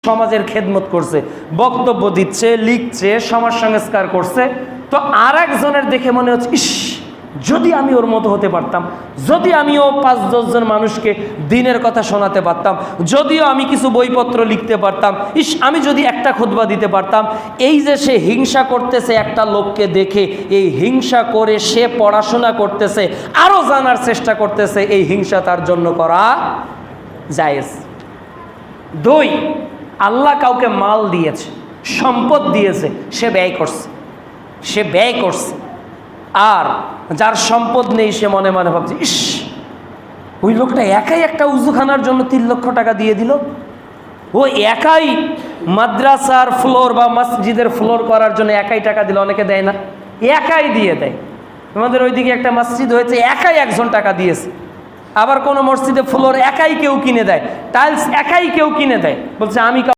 সমাজের খেদমত করছে, বক্তব্য দিচ্ছে, লিখছে, সমাজ সংস্কার করছে। তো আর একজনের দেখে মনে হচ্ছে, ইস যদি আমি ওর মতো হতে পারতাম, যদি আমিও 5-10 জন মানুষকে দিনের কথা শোনাতে পারতাম, যদিও আমি কিছু বইপত্র লিখতে পারতাম, ইস আমি যদি একটা খুতবা দিতে পারতাম। এই যে সে হিংসা করতেছে একটা লোককে দেখে, এই হিংসা করে সে পড়াশোনা করতেছে, আরও জানার চেষ্টা করতেছে, এই হিংসা তার জন্য করা জায়েজ। 2, আল্লাহ কাউকে মাল দিয়েছে, সম্পদ দিয়েছে, সে ব্যয় করছে। আর যার সম্পদ নেই সে মনে মনে ভাবছে, ইস ওই লোকটা একাই একটা উজুখানার জন্য 3 লক্ষ টাকা দিয়ে দিল, ও একাই মাদ্রাসার ফ্লোর বা মসজিদের ফ্লোর করার জন্য একাই টাকা দিল, অনেকে দেয় না, একাই দিয়ে দেয়। আমাদের ওইদিকে একটা মসজিদ হয়েছে, একাই একজন টাকা দিয়েছে। আবার কোনো মসজিদে ফ্লোর একাই কেউ কিনে দেয়, টাইলস একাই কেউ কিনে দেয়, বলছে আমি